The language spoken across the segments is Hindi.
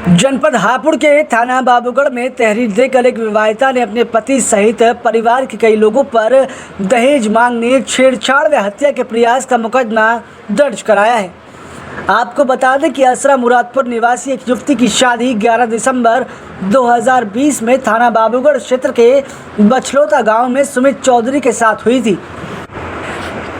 जनपद हापुड़ के थाना बाबूगढ़ में तहरीर देकर एक विवाहिता ने अपने पति सहित परिवार के कई लोगों पर दहेज मांगने, छेड़छाड़ व हत्या के प्रयास का मुकदमा दर्ज कराया है। आपको बता दें कि असरा मुरादपुर निवासी एक युवती की शादी 11 दिसंबर 2020 में थाना बाबूगढ़ क्षेत्र के बछलोता गांव में सुमित चौधरी के साथ हुई थी।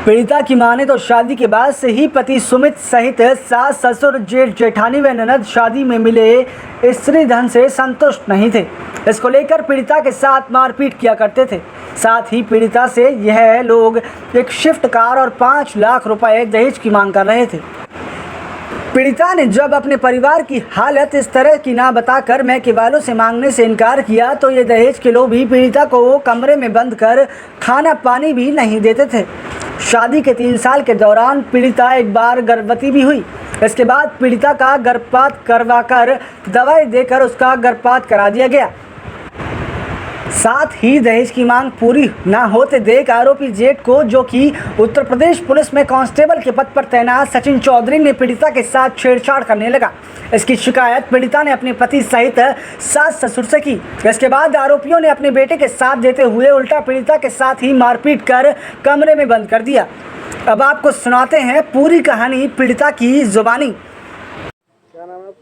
पीड़िता की माने तो शादी के बाद से ही पति सुमित सहित सास, ससुर, जेठ, जेठानी व ननद शादी में मिले स्त्री धन से संतुष्ट नहीं थे। इसको लेकर पीड़िता के साथ मारपीट किया करते थे। साथ ही पीड़िता से यह लोग एक स्विफ्ट कार और 5 लाख रुपए दहेज की मांग कर रहे थे। पीड़िता ने जब अपने परिवार की हालत इस तरह की ना बताकर मैके वालों से मांगने से इनकार किया तो ये दहेज के लोभी पीड़िता को कमरे में बंद कर खाना पानी भी नहीं देते थे। शादी के 3 साल के दौरान पीड़िता एक बार गर्भवती भी हुई। इसके बाद पीड़िता का गर्भपात करवाकर दवाई देकर उसका गर्भपात करा दिया गया। साथ ही दहेज की मांग पूरी ना होते देख आरोपी जेठ को, जो कि उत्तर प्रदेश पुलिस में कांस्टेबल के पद पर तैनात सचिन चौधरी ने पीड़िता के साथ छेड़छाड़ करने लगा। इसकी शिकायत पीड़िता ने अपने पति सहित सास ससुर से की। इसके बाद आरोपियों ने अपने बेटे के साथ देते हुए उल्टा पीड़िता के साथ ही मारपीट कर कमरे में बंद कर दिया। अब आपको सुनाते हैं पूरी कहानी पीड़िता की जुबानी। क्या नाम है?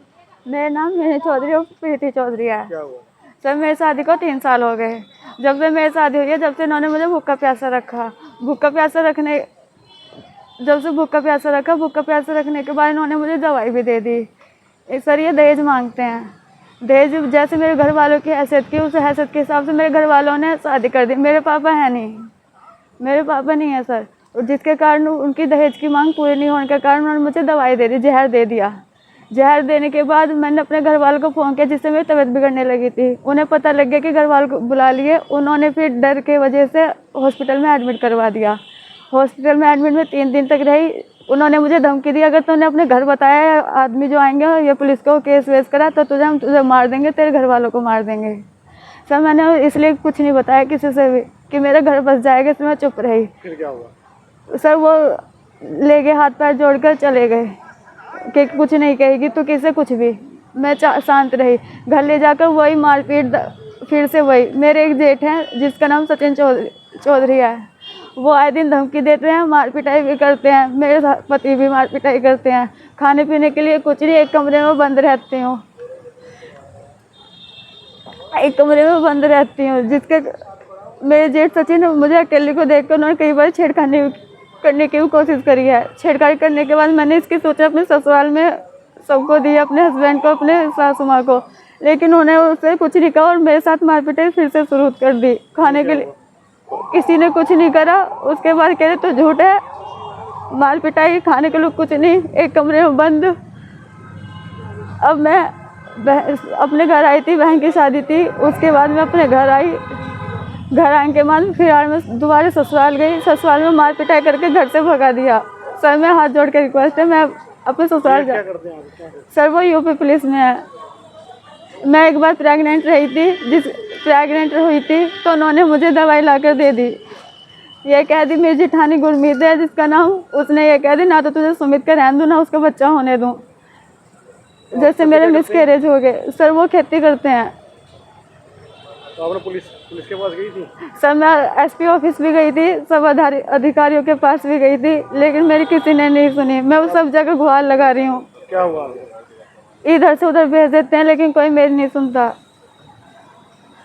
मेरा नाम मेरे चौधरी और प्रीति चौधरी है। क्या हुआ? सर मेरी शादी को 3 साल हो गए। जब से मेरी शादी हुई है जब से इन्होंने मुझे भूखा प्यासा रखा। भूखा प्यासा रखने के बाद इन्होंने मुझे दवाई भी दे दी। सर ये दहेज मांगते हैं। दहेज जैसे मेरे घर वालों की हैसियत की, उस हैसियत के हिसाब से मेरे घर वालों ने शादी कर दी। मेरे पापा नहीं है सर, जिसके कारण उनकी दहेज की मांग पूरी नहीं होने के कारण उन्होंने मुझे दवाई दे दी, जहर दे दिया। जहर देने के बाद मैंने अपने घर वालों को फ़ोन किया, जिससे मेरी तबीयत बिगड़ने लगी थी। उन्हें पता लग गया कि घर वालों को बुला लिए। उन्होंने फिर डर के वजह से हॉस्पिटल में एडमिट करवा दिया। हॉस्पिटल में एडमिट में 3 दिन तक रही। उन्होंने मुझे धमकी दी, अगर तूने अपने घर बताया आदमी जो आएंगे या पुलिस को केस वेस करा तो हम तुझे मार देंगे, तेरे घर वालों को मार देंगे। सर मैंने इसलिए कुछ नहीं बताया किसी से भी कि मेरा घर बस जाएगा, इसलिए मैं चुप रही। फिर क्या हुआ? सर वो ले गए, हाथ पैर जोड़कर चले गए कि कुछ नहीं कहेगी तो किसे कुछ भी। मैं शांत रही। घर ले जाकर वही मारपीट फिर से वही। मेरे एक जेठ हैं जिसका नाम सचिन चौधरी है, वो आए दिन धमकी देते हैं, मार पिटाई भी करते हैं। मेरे पति भी मार पिटाई करते हैं। खाने पीने के लिए कुछ नहीं, एक कमरे में बंद रहती हूँ। जिसके मेरे जेठ सचिन मुझे अकेले को देखकर उन्होंने कई बार छेड़खानी करने की भी कोशिश करी है। छेड़खानी करने के बाद मैंने इसकी सोचा अपने ससुराल में सबको दी, अपने हस्बैंड को, अपने सासू माँ को, लेकिन उन्हें उससे कुछ नहीं कहा और मेरे साथ मारपीट फिर से शुरू कर दी। खाने के लिए किसी ने कुछ नहीं करा। उसके बाद कह रहे तो झूठ है, मार पिटाई, खाने के लिए कुछ नहीं, एक कमरे में बंद। अब मैं अपने घर आई थी, बहन की शादी थी। उसके बाद मैं अपने घर आई। घर आने के बाद फिर मैं दोबारा ससुराल गई। ससुराल में मार पिटाई करके घर से भगा दिया। सर मैं हाथ जोड़ के रिक्वेस्ट है, मैं अपने ससुराल जा। सर वो यूपी पुलिस में है। मैं एक बार प्रेग्नेंट हुई थी तो उन्होंने मुझे दवाई लाकर दे दी। ये कह दी मेरी जेठानी गुरमीत है जिसका नाम, उसने ये कह दी ना तो तुझे सुमित का रहने दूँ ना उसका बच्चा होने दूँ। जैसे मेरे मिसकैरेज हो गए। सर वो खेती करते हैं। तो आपने पुलिस के पास गई थी? सर मैं एसपी ऑफिस भी गई थी, सब अधिकारियों के पास भी गई थी, लेकिन मेरी किसी ने नहीं सुनी। मैं वो सब जगह गुहार लगा रही हूँ। क्या हुआ? इधर से उधर भेज देते हैं लेकिन कोई मेरी नहीं सुनता।